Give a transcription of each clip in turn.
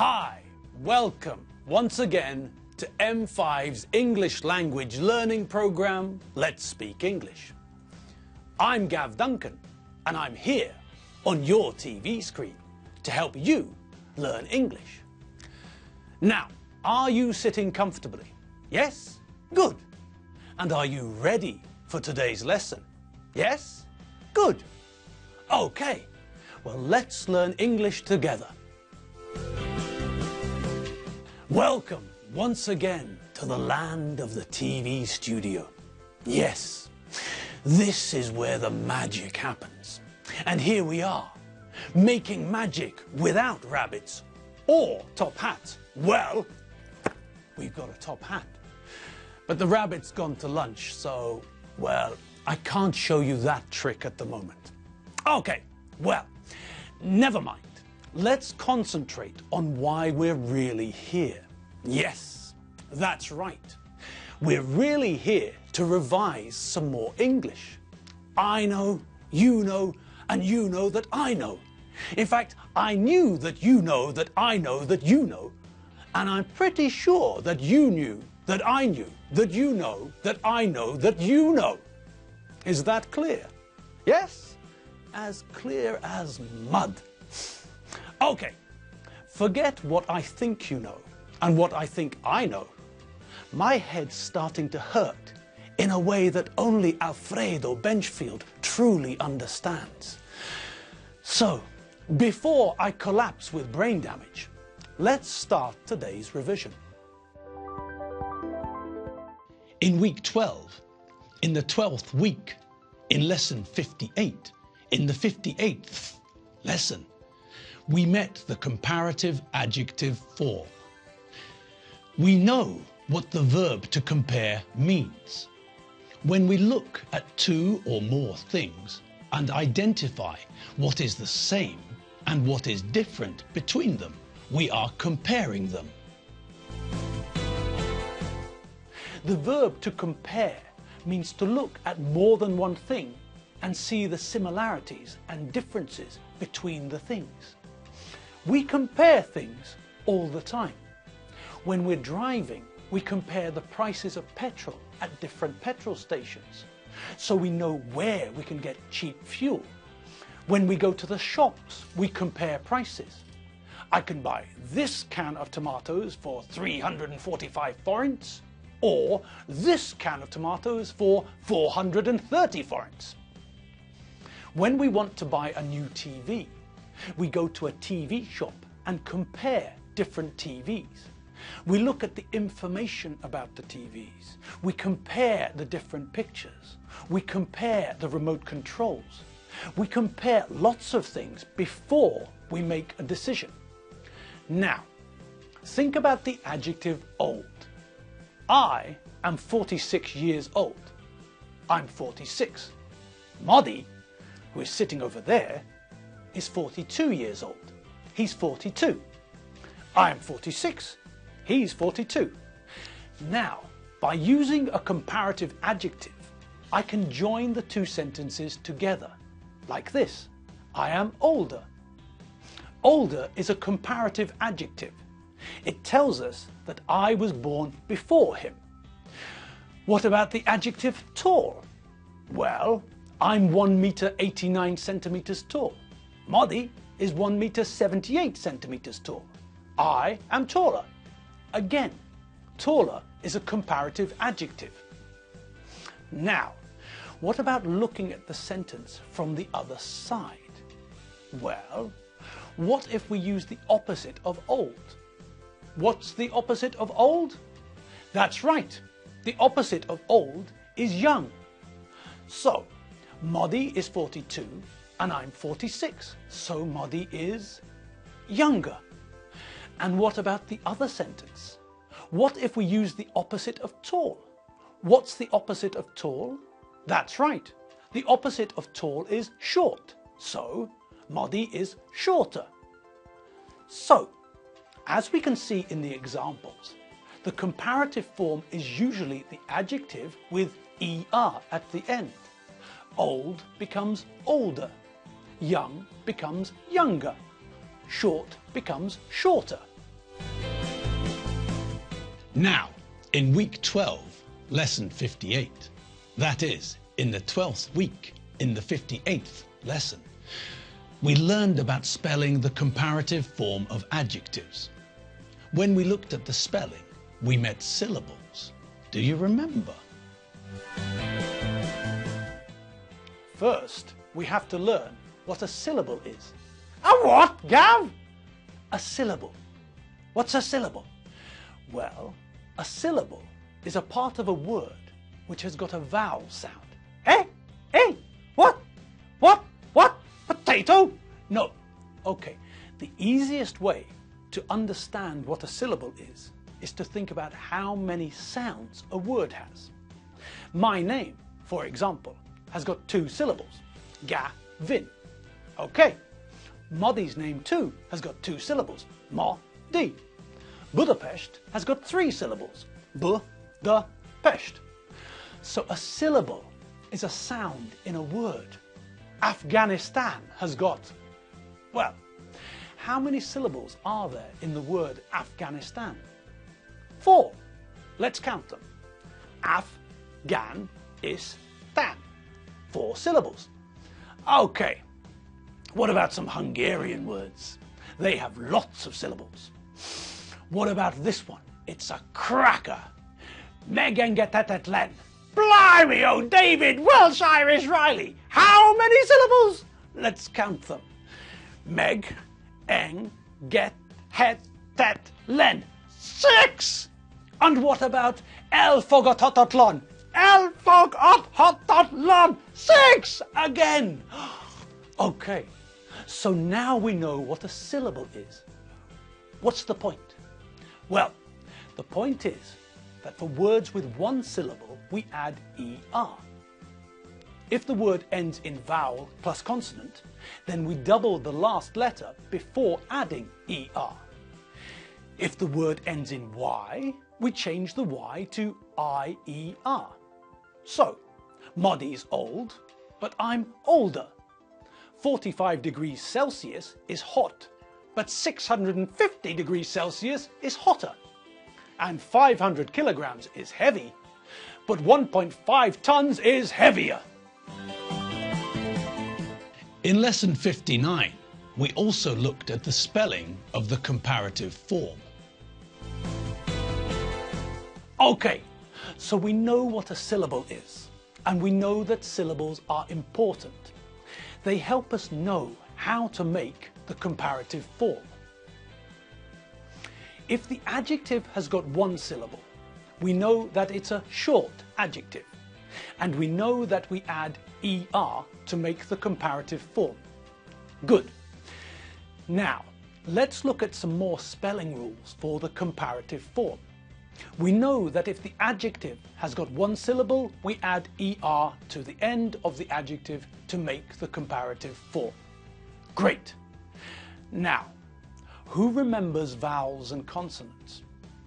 Hi, welcome once again to M5's English language learning program, Let's Speak English. I'm Gav Duncan and I'm here on your TV screen to help you learn English. Now, are you sitting comfortably? Yes? Good. And are you ready for today's lesson? Yes? Good. Okay, well, let's learn English together. Welcome once again to the land of the TV studio. Yes, this is where the magic happens. And here we are, making magic without rabbits or top hats. Well, we've got a top hat. But the rabbit's gone to lunch, so, well, I can't show you that trick at the moment. Okay, well, never mind. Let's concentrate on why we're really here. Yes, that's right. We're really here to revise some more English. I know, and you know that I know. In fact, I knew that you know that I know that you know. And I'm pretty sure that you knew that I knew that you know that I know that you know. Is that clear? Yes? As clear as mud. Okay, forget what I think you know and what I think I know. My head's starting to hurt in a way that only Alfredo Benchfield truly understands. So, before I collapse with brain damage, let's start today's revision. In week 12, in the 12th week, in lesson 58, in the 58th lesson, we met the comparative adjective form. We know what the verb to compare means. When we look at two or more things and identify what is the same and what is different between them, we are comparing them. The verb to compare means to look at more than one thing and see the similarities and differences between the things. We compare things all the time. When we're driving, we compare the prices of petrol at different petrol stations, so we know where we can get cheap fuel. When we go to the shops, we compare prices. I can buy this can of tomatoes for 345 forints, or this can of tomatoes for 430 forints. When we want to buy a new TV, we go to a TV shop and compare different TVs. We look at the information about the TVs. We compare the different pictures. We compare the remote controls. We compare lots of things before we make a decision. Now, think about the adjective old. I am 46 years old. I'm 46. Moddy, who is sitting over there, is 42 years old. He's 42. I am 46. He's 42. Now, by using a comparative adjective, I can join the two sentences together, like this. I am older. Older is a comparative adjective. It tells us that I was born before him. What about the adjective tall? Well, I'm 1 meter 89 centimeters tall. Moddy is 1 meter 78 centimeters tall. I am taller. Again, taller is a comparative adjective. Now, what about looking at the sentence from the other side? Well, what if we use the opposite of old? What's the opposite of old? That's right, the opposite of old is young. So, Moddy is 42 and I'm 46, so Moddy is younger. And what about the other sentence? What if we use the opposite of tall? What's the opposite of tall? That's right, the opposite of tall is short, so Moddy is shorter. So, as we can see in the examples, the comparative form is usually the adjective with ER at the end. Old becomes older. Young becomes younger. Short becomes shorter. Now, in week 12, lesson 58, that is, in the 12th week, in the 58th lesson, we learned about spelling the comparative form of adjectives. When we looked at the spelling, we met syllables. Do you remember? First, we have to learn what a syllable is. A what, Gav? A syllable. What's a syllable? Well, a syllable is a part of a word which has got a vowel sound. Eh? Eh? What? What? What? Potato? No. Okay, the easiest way to understand what a syllable is to think about how many sounds a word has. My name, for example, has got 2 syllables. Ga-vin. Okay. Modi's name too has got 2 syllables. Mo-di. Budapest has got 3 syllables. Bu-da-pest. So a syllable is a sound in a word. Afghanistan has got, well, how many syllables are there in the word Afghanistan? 4. Let's count them. Afghan-is-tan. 4 syllables. Okay, what about some Hungarian words? They have lots of syllables. What about this one? It's a cracker. Megengetetetlen. Blimey, oh David, Welsh, Irish, Riley. How many syllables? Let's count them. Meg, eng, get, het, tet, len. 6! And what about elfogotototlon? Elfogotototlon. 6 again. Okay, so now we know what a syllable is. What's the point? Well, the point is that for words with 1 syllable, we add ER. If the word ends in vowel plus consonant, then we double the last letter before adding ER. If the word ends in Y, we change the Y to IER. So, Modi's old, but I'm older. 45 degrees Celsius is hot, but 650 degrees Celsius is hotter. And 500 kilograms is heavy, but 1.5 tons is heavier. In lesson 59, we also looked at the spelling of the comparative form. Okay, so we know what a syllable is, and we know that syllables are important. They help us know how to make the comparative form. If the adjective has got 1 syllable, we know that it's a short adjective, and we know that we add ER to make the comparative form. Good. Now, let's look at some more spelling rules for the comparative form. We know that if the adjective has got 1 syllable, we add ER to the end of the adjective to make the comparative form. Great. Now, who remembers vowels and consonants?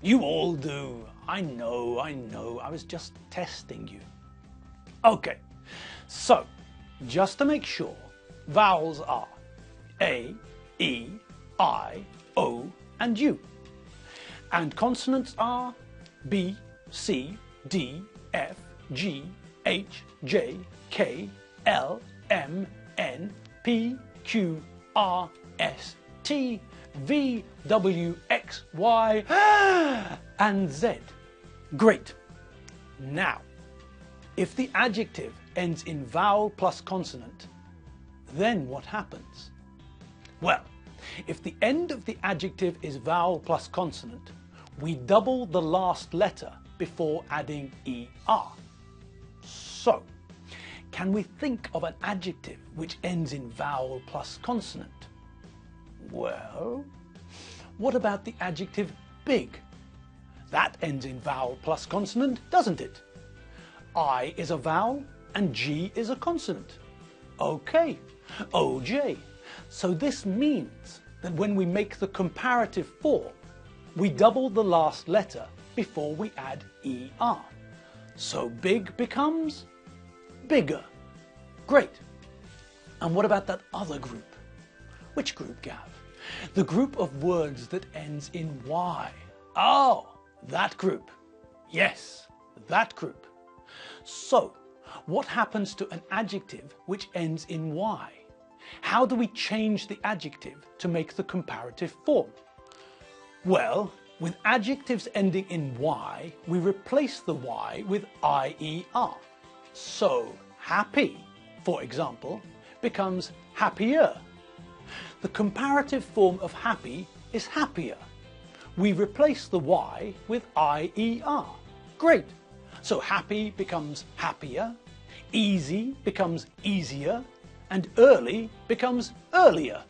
You all do. I know. I was just testing you. Okay, so just to make sure, vowels are A, E, I, O, and U. And consonants are B, C, D, F, G, H, J, K, L, M, N, P, Q, R, S, T, V, W, X, Y, and Z. Great. Now, if the adjective ends in vowel plus consonant, then what happens? Well, if the end of the adjective is vowel plus consonant, we double the last letter before adding ER. So, can we think of an adjective which ends in vowel plus consonant? Well, what about the adjective big? That ends in vowel plus consonant, doesn't it? I is a vowel and G is a consonant. Okay, OJ. So this means that when we make the comparative form, we double the last letter before we add ER. So big becomes bigger. Great. And what about that other group? Which group, Gav? The group of words that ends in Y. Oh, that group. Yes, that group. So, what happens to an adjective which ends in Y? How do we change the adjective to make the comparative form? Well, with adjectives ending in Y, we replace the Y with IER. So, happy, for example, becomes happier. The comparative form of happy is happier. We replace the Y with IER. Great! So happy becomes happier, easy becomes easier, and early becomes earlier.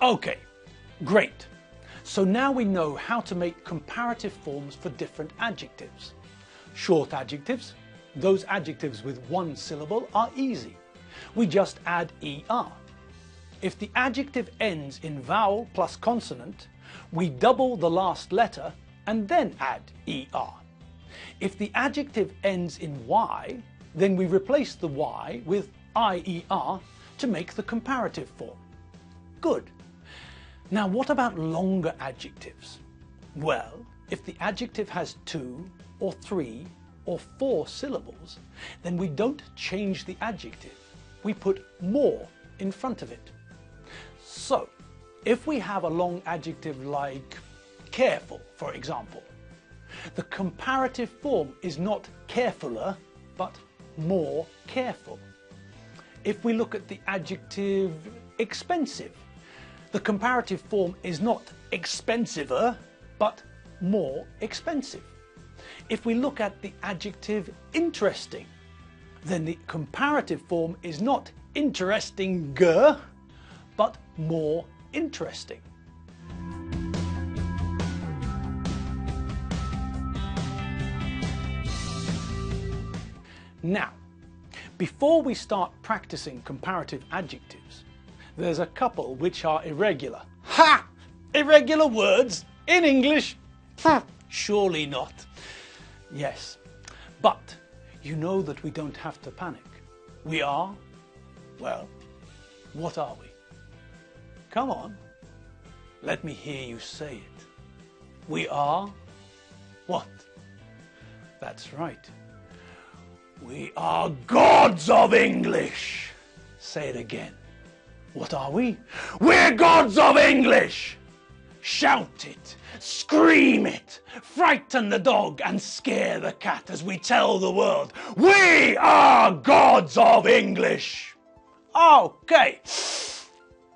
Okay, great. So now we know how to make comparative forms for different adjectives. Short adjectives, those adjectives with one syllable, are easy. We just add ER. If the adjective ends in vowel plus consonant, we double the last letter and then add ER. If the adjective ends in Y, then we replace the Y with IER to make the comparative form. Good. Now what about longer adjectives? Well, if the adjective has 2 or 3 or 4 syllables, then we don't change the adjective. We put more in front of it. So, if we have a long adjective like careful, for example, the comparative form is not carefuler, but more careful. If we look at the adjective expensive, the comparative form is not expensiver, but more expensive. If we look at the adjective interesting, then the comparative form is not interestinger, but more interesting. Now, before we start practicing comparative adjectives, there's a couple which are irregular. Ha! Irregular words in English? Surely not. Yes, but you know that we don't have to panic. We are, well, what are we? Come on, let me hear you say it. We are what? That's right. We are gods of English. Say it again. What are we? We're gods of English! Shout it, scream it, frighten the dog and scare the cat as we tell the world, we are gods of English! Okay,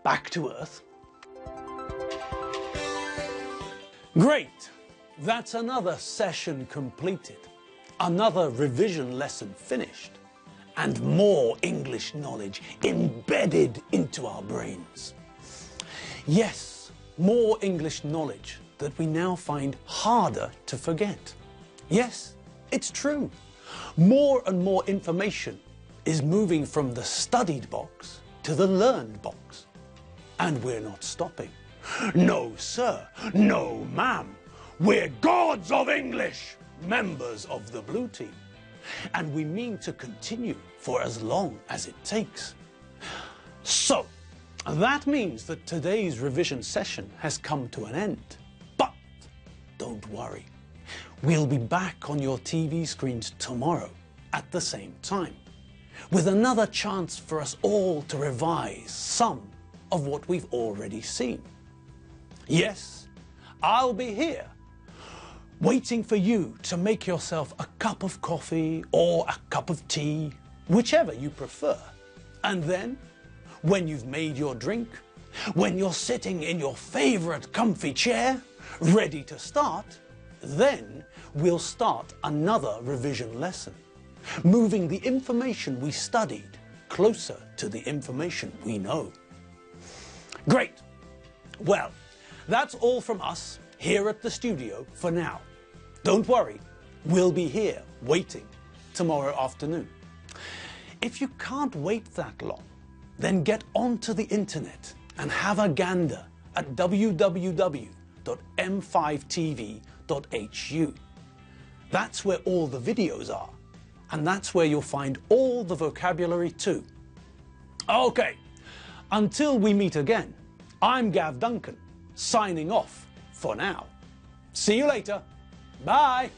back to earth. Great, that's another session completed, another revision lesson finished, and more English knowledge embedded into our brains. Yes, more English knowledge that we now find harder to forget. Yes, it's true. More and more information is moving from the studied box to the learned box. And we're not stopping. No, sir. No, ma'am. We're gods of English, members of the Blue Team. And we mean to continue for as long as it takes. So, that means that today's revision session has come to an end. But don't worry. We'll be back on your TV screens tomorrow at the same time, with another chance for us all to revise some of what we've already seen. Yes, I'll be here, waiting for you to make yourself a cup of coffee or a cup of tea, whichever you prefer. And then, when you've made your drink, when you're sitting in your favorite comfy chair, ready to start, then we'll start another revision lesson, moving the information we studied closer to the information we know. Great. Well, that's all from us here at the studio for now. Don't worry, we'll be here waiting tomorrow afternoon. If you can't wait that long, then get onto the internet and have a gander at www.m5tv.hu. That's where all the videos are, and that's where you'll find all the vocabulary too. Okay, until we meet again, I'm Gav Duncan, signing off for now. See you later. Bye!